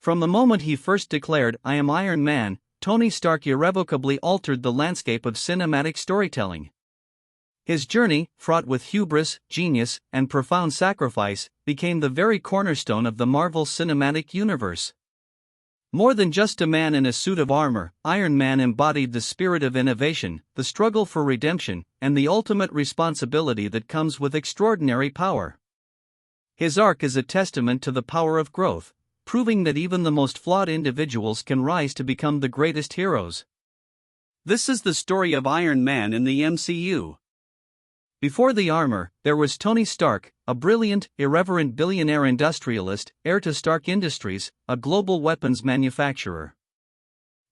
From the moment he first declared, "I am Iron Man," Tony Stark irrevocably altered the landscape of cinematic storytelling. His journey, fraught with hubris, genius, and profound sacrifice, became the very cornerstone of the Marvel Cinematic Universe. More than just a man in a suit of armor, Iron Man embodied the spirit of innovation, the struggle for redemption, and the ultimate responsibility that comes with extraordinary power. His arc is a testament to the power of growth, proving that even the most flawed individuals can rise to become the greatest heroes. This is the story of Iron Man in the MCU. Before the armor, there was Tony Stark, a brilliant, irreverent billionaire industrialist, heir to Stark Industries, a global weapons manufacturer.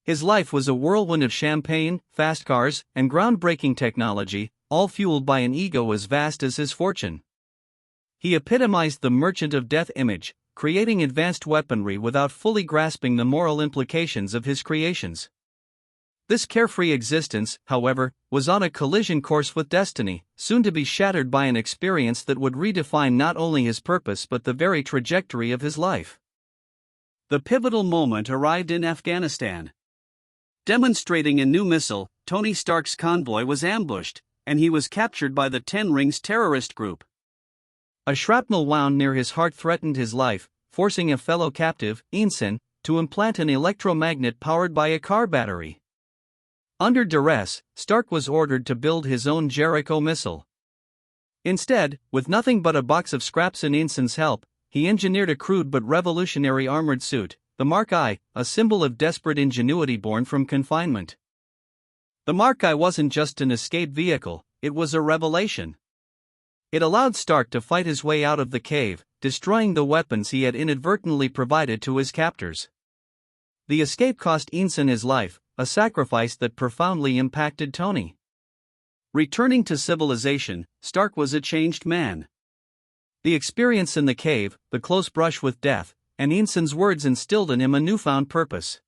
His life was a whirlwind of champagne, fast cars, and groundbreaking technology, all fueled by an ego as vast as his fortune. He epitomized the merchant of death image, creating advanced weaponry without fully grasping the moral implications of his creations. This carefree existence, however, was on a collision course with destiny, soon to be shattered by an experience that would redefine not only his purpose but the very trajectory of his life. The pivotal moment arrived in Afghanistan. Demonstrating a new missile, Tony Stark's convoy was ambushed, and he was captured by the Ten Rings terrorist group. A shrapnel wound near his heart threatened his life, forcing a fellow captive, Ensign, to implant an electromagnet powered by a car battery. Under duress, Stark was ordered to build his own Jericho missile. Instead, with nothing but a box of scraps and Ensign's help, he engineered a crude but revolutionary armored suit, the Mark I, a symbol of desperate ingenuity born from confinement. The Mark I wasn't just an escape vehicle, it was a revelation. It allowed Stark to fight his way out of the cave, destroying the weapons he had inadvertently provided to his captors. The escape cost Ensign his life, a sacrifice that profoundly impacted Tony. Returning to civilization, Stark was a changed man. The experience in the cave, the close brush with death, and Ensign's words instilled in him a newfound purpose.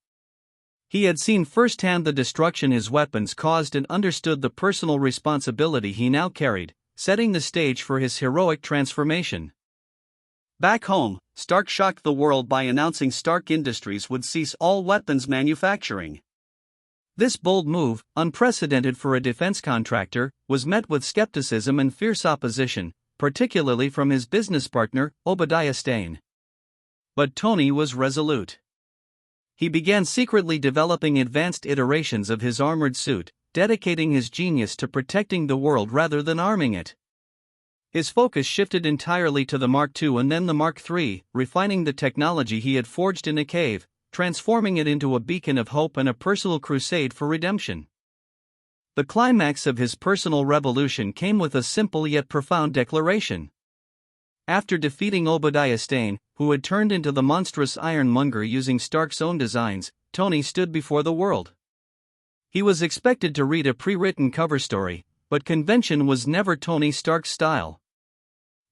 He had seen firsthand the destruction his weapons caused and understood the personal responsibility he now carried, setting the stage for his heroic transformation. Back home, Stark shocked the world by announcing Stark Industries would cease all weapons manufacturing. This bold move, unprecedented for a defense contractor, was met with skepticism and fierce opposition, particularly from his business partner, Obadiah Stane. But Tony was resolute. He began secretly developing advanced iterations of his armored suit, dedicating his genius to protecting the world rather than arming it. His focus shifted entirely to the Mark II and then the Mark III, refining the technology he had forged in a cave, transforming it into a beacon of hope and a personal crusade for redemption. The climax of his personal revolution came with a simple yet profound declaration. After defeating Obadiah Stane, who had turned into the monstrous ironmonger using Stark's own designs, Tony stood before the world. He was expected to read a pre-written cover story, but convention was never Tony Stark's style.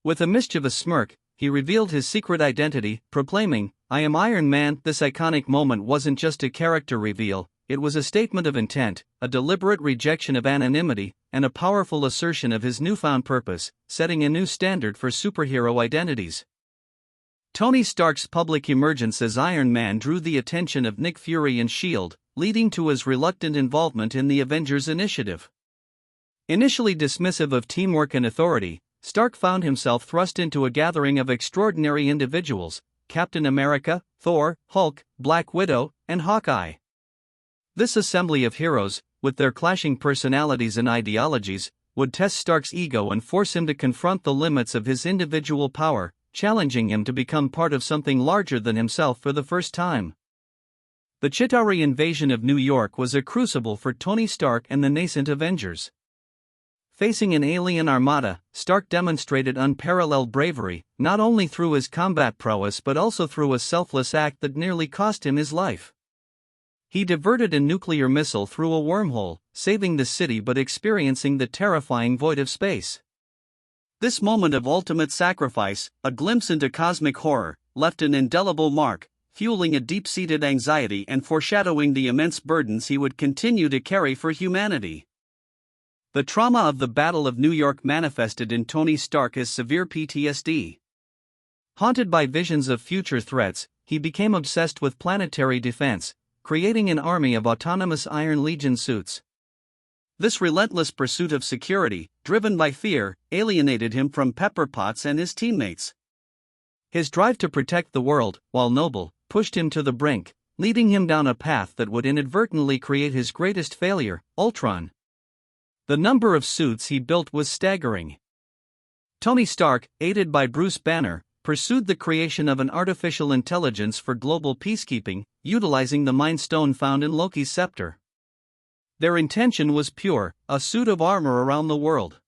With a mischievous smirk, he revealed his secret identity, proclaiming, "I am Iron Man." This iconic moment wasn't just a character reveal, it was a statement of intent, a deliberate rejection of anonymity, and a powerful assertion of his newfound purpose, setting a new standard for superhero identities. Tony Stark's public emergence as Iron Man drew the attention of Nick Fury and S.H.I.E.L.D., leading to his reluctant involvement in the Avengers initiative. Initially dismissive of teamwork and authority, Stark found himself thrust into a gathering of extraordinary individuals: Captain America, Thor, Hulk, Black Widow, and Hawkeye. This assembly of heroes, with their clashing personalities and ideologies, would test Stark's ego and force him to confront the limits of his individual power, challenging him to become part of something larger than himself for the first time. The Chitauri invasion of New York was a crucible for Tony Stark and the nascent Avengers. Facing an alien armada, Stark demonstrated unparalleled bravery, not only through his combat prowess but also through a selfless act that nearly cost him his life. He diverted a nuclear missile through a wormhole, saving the city but experiencing the terrifying void of space. This moment of ultimate sacrifice, a glimpse into cosmic horror, left an indelible mark, fueling a deep-seated anxiety and foreshadowing the immense burdens he would continue to carry for humanity. The trauma of the Battle of New York manifested in Tony Stark as severe PTSD. Haunted by visions of future threats, he became obsessed with planetary defense, creating an army of autonomous Iron Legion suits. This relentless pursuit of security, driven by fear, alienated him from Pepper Potts and his teammates. His drive to protect the world, while noble, pushed him to the brink, leading him down a path that would inadvertently create his greatest failure, Ultron. The number of suits he built was staggering. Tony Stark, aided by Bruce Banner, pursued the creation of an artificial intelligence for global peacekeeping, utilizing the Mind Stone found in Loki's scepter. Their intention was pure, a suit of armor around the world.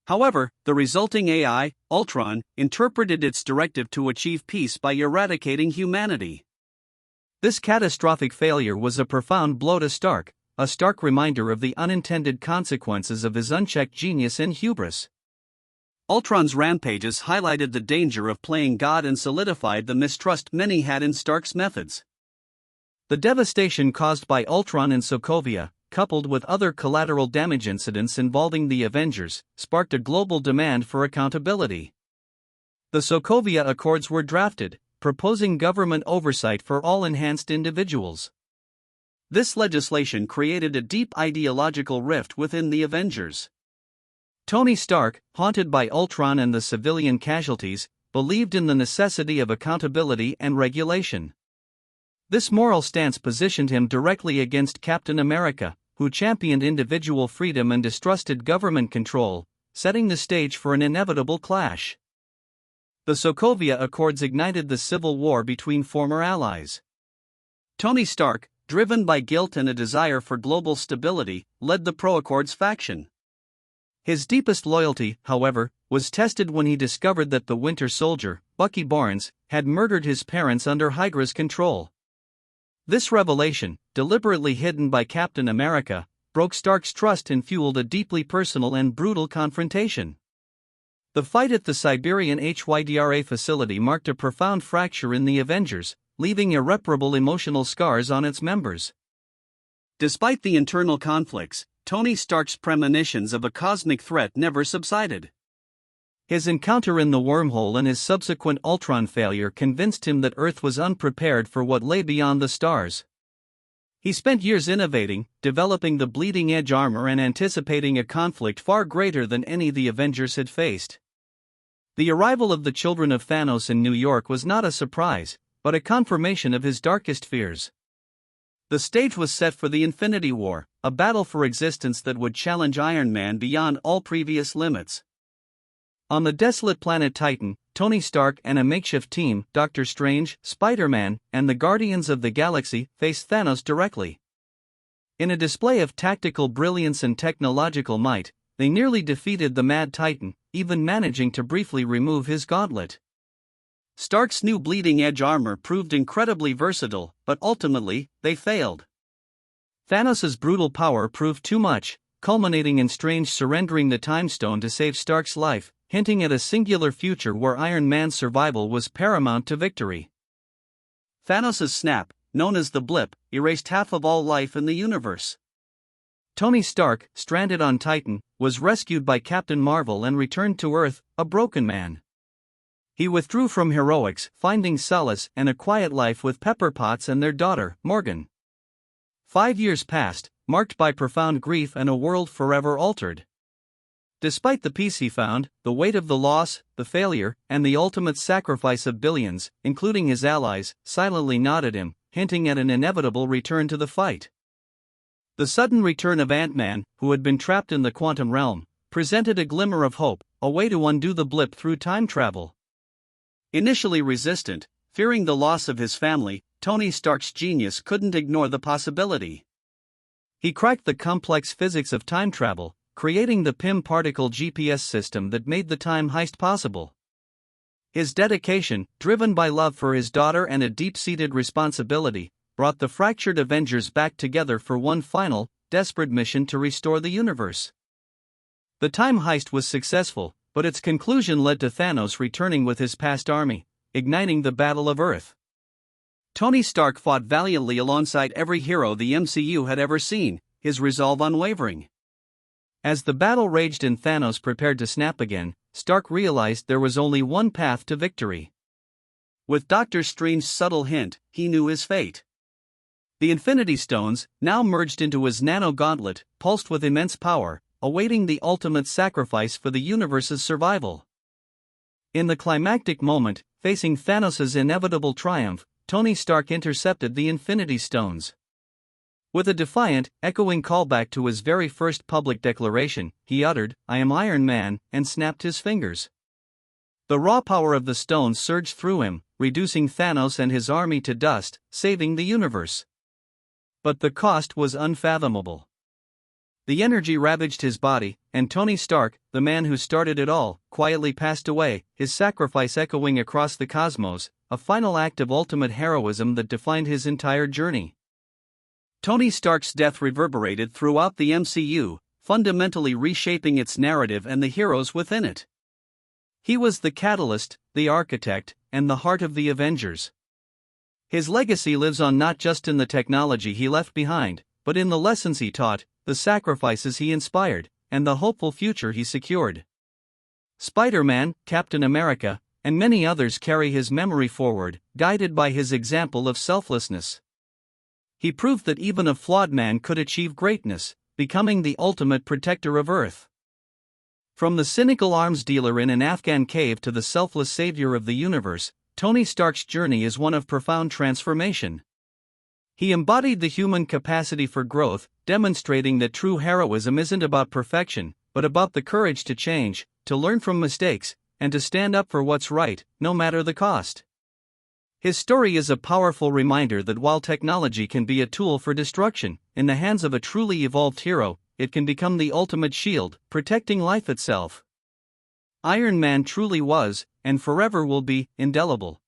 However, the resulting AI, Ultron, interpreted its directive to achieve peace by eradicating humanity. This catastrophic failure was a profound blow to Stark, a stark reminder of the unintended consequences of his unchecked genius and hubris. Ultron's rampages highlighted the danger of playing God and solidified the mistrust many had in Stark's methods. The devastation caused by Ultron in Sokovia, coupled with other collateral damage incidents involving the Avengers, sparked a global demand for accountability. The Sokovia Accords were drafted, proposing government oversight for all enhanced individuals. This legislation created a deep ideological rift within the Avengers. Tony Stark, haunted by Ultron and the civilian casualties, believed in the necessity of accountability and regulation. This moral stance positioned him directly against Captain America, who championed individual freedom and distrusted government control, setting the stage for an inevitable clash. The Sokovia Accords ignited the civil war between former allies. Tony Stark, driven by guilt and a desire for global stability, led the pro-Accords faction. His deepest loyalty, however, was tested when he discovered that the Winter Soldier, Bucky Barnes, had murdered his parents under Hydra's control. This revelation, deliberately hidden by Captain America, broke Stark's trust and fueled a deeply personal and brutal confrontation. The fight at the Siberian HYDRA facility marked a profound fracture in the Avengers, leaving irreparable emotional scars on its members. Despite the internal conflicts, Tony Stark's premonitions of a cosmic threat never subsided. His encounter in the wormhole and his subsequent Ultron failure convinced him that Earth was unprepared for what lay beyond the stars. He spent years innovating, developing the bleeding-edge armor and anticipating a conflict far greater than any the Avengers had faced. The arrival of the children of Thanos in New York was not a surprise, but a confirmation of his darkest fears. The stage was set for the Infinity War, a battle for existence that would challenge Iron Man beyond all previous limits. On the desolate planet Titan, Tony Stark and a makeshift team, Doctor Strange, Spider-Man, and the Guardians of the Galaxy, faced Thanos directly. In a display of tactical brilliance and technological might, they nearly defeated the Mad Titan, even managing to briefly remove his gauntlet. Stark's new bleeding-edge armor proved incredibly versatile, but ultimately, they failed. Thanos' brutal power proved too much, culminating in Strange surrendering the Time Stone to save Stark's life, hinting at a singular future where Iron Man's survival was paramount to victory. Thanos' snap, known as the blip, erased half of all life in the universe. Tony Stark, stranded on Titan, was rescued by Captain Marvel and returned to Earth, a broken man. He withdrew from heroics, finding solace and a quiet life with Pepper Potts and their daughter, Morgan. 5 years passed, marked by profound grief and a world forever altered. Despite the peace he found, the weight of the loss, the failure, and the ultimate sacrifice of billions, including his allies, silently gnawed at him, hinting at an inevitable return to the fight. The sudden return of Ant-Man, who had been trapped in the quantum realm, presented a glimmer of hope, a way to undo the blip through time travel. Initially resistant, fearing the loss of his family, Tony Stark's genius couldn't ignore the possibility. He cracked the complex physics of time travel, creating the PIM particle GPS system that made the time heist possible. His dedication, driven by love for his daughter and a deep-seated responsibility, brought the fractured Avengers back together for one final, desperate mission to restore the universe. The time heist was successful, but its conclusion led to Thanos returning with his past army, igniting the Battle of Earth. Tony Stark fought valiantly alongside every hero the MCU had ever seen, his resolve unwavering. As the battle raged and Thanos prepared to snap again, Stark realized there was only one path to victory. With Doctor Strange's subtle hint, he knew his fate. The Infinity Stones, now merged into his nano-gauntlet, pulsed with immense power, awaiting the ultimate sacrifice for the universe's survival. In the climactic moment, facing Thanos' inevitable triumph, Tony Stark intercepted the Infinity Stones. With a defiant, echoing callback to his very first public declaration, he uttered, "I am Iron Man," and snapped his fingers. The raw power of the stones surged through him, reducing Thanos and his army to dust, saving the universe. But the cost was unfathomable. The energy ravaged his body, and Tony Stark, the man who started it all, quietly passed away, his sacrifice echoing across the cosmos, a final act of ultimate heroism that defined his entire journey. Tony Stark's death reverberated throughout the MCU, fundamentally reshaping its narrative and the heroes within it. He was the catalyst, the architect, and the heart of the Avengers. His legacy lives on not just in the technology he left behind, but in the lessons he taught, the sacrifices he inspired, and the hopeful future he secured. Spider-Man, Captain America, and many others carry his memory forward, guided by his example of selflessness. He proved that even a flawed man could achieve greatness, becoming the ultimate protector of Earth. From the cynical arms dealer in an Afghan cave to the selfless savior of the universe, Tony Stark's journey is one of profound transformation. He embodied the human capacity for growth, demonstrating that true heroism isn't about perfection, but about the courage to change, to learn from mistakes, and to stand up for what's right, no matter the cost. His story is a powerful reminder that while technology can be a tool for destruction, in the hands of a truly evolved hero, it can become the ultimate shield, protecting life itself. Iron Man truly was, and forever will be, indelible.